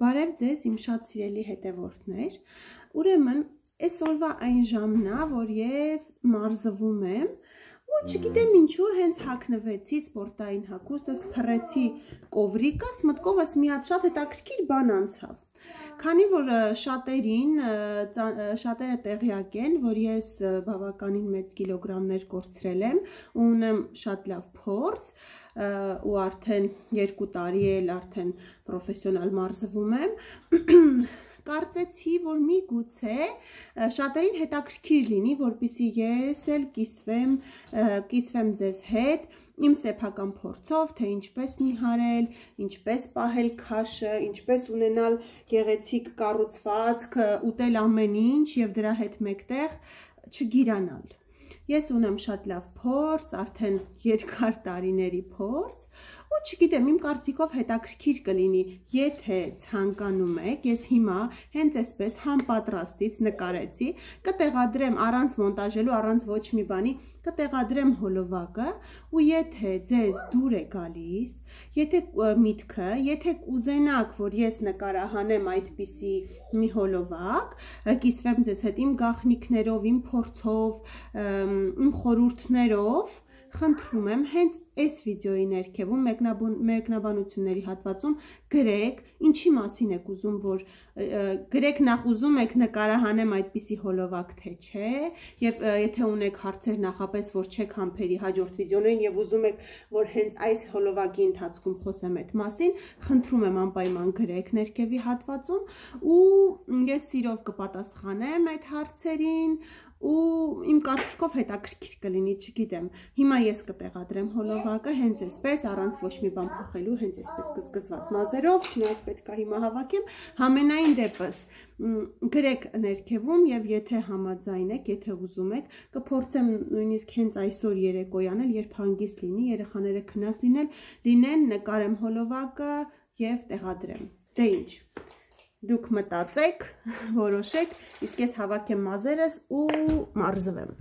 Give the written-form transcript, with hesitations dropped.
Բարև ձեզ, իմ շատ սիրելի հետևորդներ, ուրեմն այսօրվա այն ժամն է, որ ես մարզվում եմ ու չգիտեմ ինչու հենց հագնվեցի սպորտային հագուստս, փռեցի կովրիկս, մտքովս մի հատ շատ հետաքրքիր բան անցավ։ Քանի որ շատերը տեղյակ են, որ ես բավականին մեծ կիլոգրամներ կորցրել եմ ու ունեմ շատ լավ փորձ ու արդեն 2 տարի էլ արդեն պրոֆեսիոնալ մարզվում եմ, կարծեցի, որ միգուցե շատերին հետաքրքիր լինի, որպեսզի ես էլ կիսվեմ ձեզ հետ իմ սեփական փորձով, թե ինչպես նիհարել, ինչպես պահել քաշը, ինչպես ունենալ գեղեցիկ կառուցվածք, ուտել ամեն ինչ եւ դրա հետ մեկտեղ չգիրանալ։ Ես ունեմ շատ լավ փորձ, արդեն երկար տարիների փորձ, ու չգիտեմ, իմ կարծիքով հետաքրքիր կլինի, եթե ցանկանում եք, ես հիմա հենց այսպես համապատրաստից նկարեցի, կտեղադրեմ առանց մոնտաժելու, առանց ոչ մի բանի, կտեղադրեմ հոլովակը, ու եթե ձեզ դուր է գալիս, եթե միտքը, եթե կուզենաք, որ ես նկարահանեմ այդպիսի մի հոլովակ, կիսվեմ ձեզ հետ իմ գաղտնիքներով, իմ փորձով, իմ խորհուրդներով, խնդրում եմ հենց այս վիդեոյի ներքևում մեկնաբանությունների հատվածում գրեք, ինչի մասին եք ուզում, որ գրեք նախ ուզում եք նկարահանեմ այդպիսի հոլովակ, թե չէ, եւ եթե ունեք հարցեր նախապես, որ չեք համբերի հաջորդ վիդեոներին եւ ուզում եք, որ հենց այս հոլովակի ընթացքում խոսեմ այդ մասին, խնդրում եմ անպայման գրեք ներքևի հատվածում ու ես սիրով կպատասխանեմ այդ հարցերին ու իմ կարծիքով հետաքրքիր կլինի, չգիտեմ, հիմա ես կտեղադրեմ հոլովակը հենց այսպես, առանց ոչ մի բան փոխելու, հենց այսպես գզգզված մազերով, չնայած պետք է հիմա հավաքեմ, համենայն դեպս գրեք ներքևում եւ եթե համաձայն եք, եթե ուզում եք, կփորձեմ նույնիսկ հենց այսօր երեկոյան էլ, երբ հանգիստ լինի, երեխաները քնած լինեն, նկարեմ հոլովակը եւ տեղադրեմ։ Դե ինչ Դուք մտածեք, որոշեք, իսկ ես հավաքեմ մազերս ու մարզվեմ։